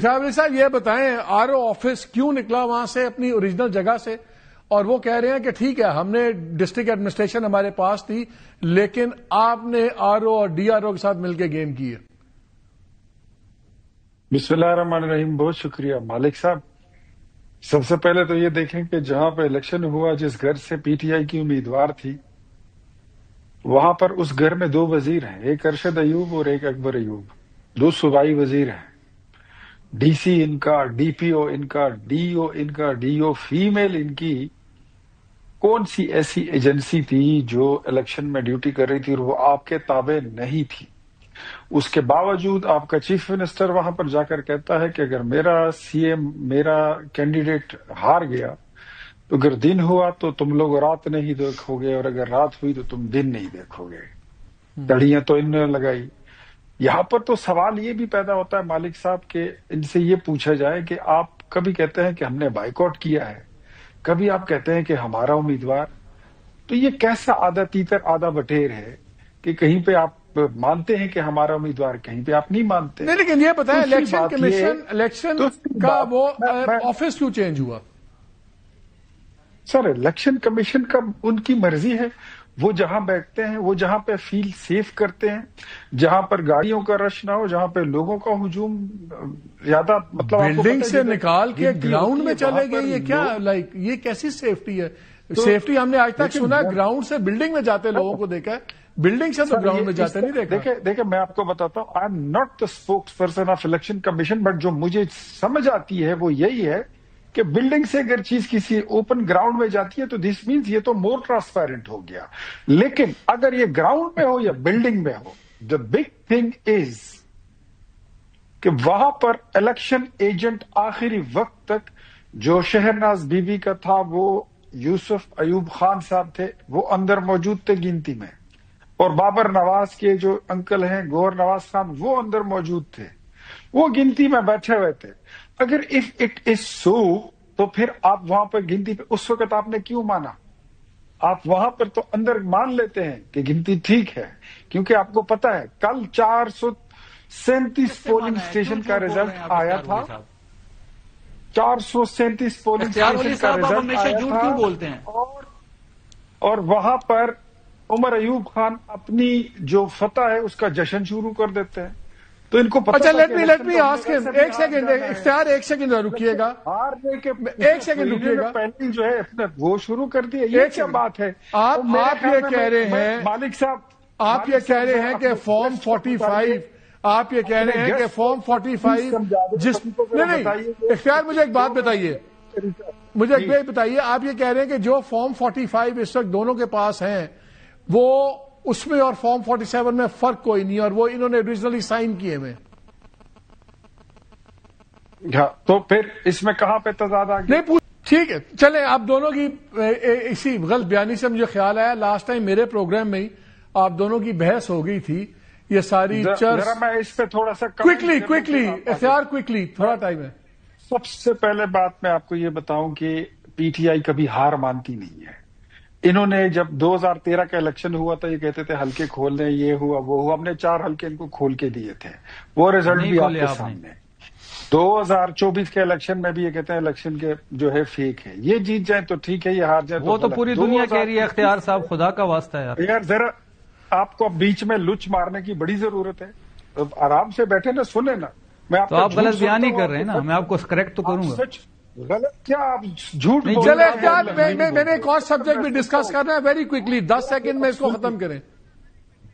شاہ صاحب یہ بتائیں آر او آفس کیوں نکلا وہاں سے اپنی اوریجنل جگہ سے؟ اور وہ کہہ رہے ہیں کہ ٹھیک ہے ہم نے ڈسٹرکٹ ایڈمنسٹریشن ہمارے پاس تھی لیکن آپ نے آر او اور ڈی آر او کے ساتھ مل کے گیم کی ہے۔ بسم اللہ الرحمن الرحیم، بہت شکریہ مالک صاحب۔ سب سے پہلے تو یہ دیکھیں کہ جہاں پہ الیکشن ہوا، جس گھر سے پی ٹی آئی کی امیدوار تھی، وہاں پر اس گھر میں 2 وزیر ہیں، ایک ارشد ایوب اور ایک اکبر ایوب، 2 صوبائی وزیر ہیں۔ ڈی سی ان کا، ڈی پی او ان کا، ڈی او ان کا، ڈی او فیمیل ان کی۔ کون سی ایسی ایجنسی تھی جو الیکشن میں ڈیوٹی کر رہی تھی اور وہ آپ کے تابع نہیں تھی؟ اس کے باوجود آپ کا چیف منسٹر وہاں پر جا کر کہتا ہے کہ اگر میرا سی ایم، میرا کینڈیڈیٹ ہار گیا تو اگر دن ہوا تو تم لوگ رات نہیں دیکھو گے، اور اگر رات ہوئی تو تم دن نہیں دیکھو گے۔ تڑیاں تو انہوں نے لگائی۔ یہاں پر تو سوال یہ بھی پیدا ہوتا ہے مالک صاحب کہ ان سے یہ پوچھا جائے کہ آپ کبھی کہتے ہیں کہ ہم نے بائیکاٹ کیا ہے، کبھی آپ کہتے ہیں کہ ہمارا امیدوار، تو یہ کیسا آدھا تیتر آدھا بٹیر ہے کہ کہیں پہ آپ مانتے ہیں کہ ہمارا امیدوار، کہیں پہ آپ نہیں مانتے؟ نہیں، لیکن یہ بتائیں الیکشن کمیشن الیکشن کا وہ آفس کیوں چینج ہوا؟ سر الیکشن کمیشن کا ان کی مرضی ہے، وہ جہاں بیٹھتے ہیں، وہ جہاں پہ فیل سیف کرتے ہیں، جہاں پر گاڑیوں کا رش نہ ہو، جہاں پہ لوگوں کا ہجوم زیادہ، مطلب بلڈنگ سے نکال کے گراؤنڈ میں چلے گئے، یہ کیا لائک یہ کیسی سیفٹی ہے؟ سیفٹی ہم نے آج تک سنا ہے گراؤنڈ سے بلڈنگ میں جاتے لوگوں کو دیکھا ہے، بلڈنگ سے تو گراؤنڈ میں جاتے نہیں دیکھا۔ دیکھیں میں آپ کو بتاتا ہوں، I am not the spokes person of election commission, but جو مجھے سمجھ آتی ہے وہ یہی ہے کہ بلڈنگ سے اگر چیز کسی اوپن گراؤنڈ میں جاتی ہے تو دس مینز یہ تو مور ٹرانسپیرنٹ ہو گیا، لیکن اگر یہ گراؤنڈ میں ہو یا بلڈنگ میں ہو، دا بگ تھنگ از کہ وہاں پر الیکشن ایجنٹ آخری وقت تک جو شہرناز بی بی کا تھا، وہ یوسف ایوب خان صاحب تھے، وہ اندر موجود تھے گنتی میں، اور بابر نواز کے جو انکل ہیں گور نواز خان، وہ اندر موجود تھے، وہ گنتی میں بیٹھے ہوئے تھے۔ اگر اف اٹ از سو تو پھر آپ وہاں پر گنتی پہ اس وقت آپ نے کیوں مانا؟ آپ وہاں پر تو اندر مان لیتے ہیں کہ گنتی ٹھیک ہے، کیونکہ آپ کو پتا ہے کل 437 پولنگ اسٹیشن کا رزلٹ آیا تھا، 437 پولنگ اسٹیشن کا رزلٹ آیا تھا، اور وہاں پر عمر ایوب خان اپنی جو فتح ہے اس کا جشن شروع کر دیتے ہیں۔ تو ان کو پتا، اچھا لیٹ می آسک ہم، ایک سیکنڈ اختیار، ایک سیکنڈ رکیے گا، ایک سیکنڈ رکیے گا، پہلے جو ہے اپنا وہ شروع کر دیا، یہ کیا بات ہے؟ آپ یہ کہہ رہے ہیں مالک صاحب، آپ یہ کہہ رہے ہیں کہ فارم 45، آپ یہ کہہ رہے ہیں کہ فارم 45 جس نہیں اختیار، مجھے ایک بات بتائیے، مجھے ایک بات بتائیے، آپ یہ کہہ رہے ہیں کہ جو فارم 45 اس وقت دونوں کے پاس ہیں وہ اس میں اور فارم 47 میں فرق کوئی نہیں، اور وہ انہوں نے اوریجنلی سائن کیے ہوئے۔ تو پھر اس میں کہاں پہ تضاد آ گیا؟ نہیں ٹھیک ہے، چلیں آپ دونوں کی اسی غلط بیانی سے مجھے خیال آیا، لاسٹ ٹائم میرے پروگرام میں ہی آپ دونوں کی بحث ہو گئی تھی، یہ ساری ذرا میں اس پہ تھوڑا سا کوئکلی اختیار، کوئکلی تھوڑا ٹائم ہے۔ سب سے پہلے بات میں آپ کو یہ بتاؤں کہ پی ٹی آئی کبھی ہار مانتی نہیں ہے۔ انہوں نے جب 2013 کا الیکشن ہوا تھا، یہ کہتے تھے حلقے کھول دیں، یہ ہوا وہ ہوا، ہم نے 4 حلقے ان کو کھول کے دیے تھے، وہ رزلٹ بھی آپ کے سامنے۔ 2024 کے الیکشن میں بھی یہ کہتے ہیں الیکشن کے جو ہے فیک ہے، یہ جیت جائیں تو ٹھیک ہے، یہ ہار جائیں وہ تو پوری دنیا کہہ رہی ہے اختیار صاحب، خدا کا واسطہ ہے یار ذرا آپ کو بیچ میں لچ مارنے کی بڑی ضرورت ہے، آرام سے بیٹھے نا، سنیں نا، میں تو آپ غلط بیان ہی کر رہے ہیں نا، میں آپ کو کریکٹ تو کروں گا۔ غلط کیا آپ جھوٹ بول چلے اختیار، میں نے ایک اور سبجیکٹ بھی ڈسکس کرنا ہے، ویری کوئکلی 10 سیکنڈ میں اس کو ختم کریں۔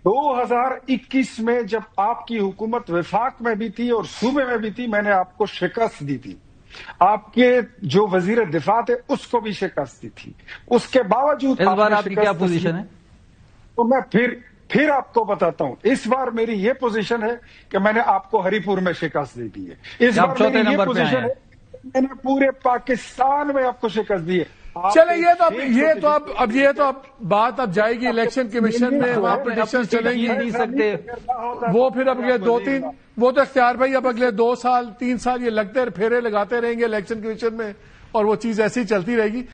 2021 میں جب آپ کی حکومت وفاق میں بھی تھی اور صوبے میں بھی تھی، میں نے آپ کو شکست دی تھی، آپ کے جو وزیر دفاع تھے اس کو بھی شکست دی تھی، اس کے باوجود اس بار آپ کی کیا پوزیشن ہے؟ تو میں پھر آپ کو بتاتا ہوں، اس بار میری یہ پوزیشن ہے کہ میں نے آپ کو ہری پور میں شکست دی دی ہے، اس بار میری یہ پوزیشن ہے میں نے پورے پاکستان میں آپ کو شکست دی ہے۔ چلے یہ تو اب بات اب جائے گی الیکشن کمیشن میں، وہاں پریڈکشن چلیں گی نہیں سکتے، وہ پھر اب اگلے 2-3 وہ تو اختیار بھائی اب اگلے 2 سال 3 سال یہ لگتے پھیرے لگاتے رہیں گے الیکشن کمیشن میں، اور وہ چیز ایسی چلتی رہے گی۔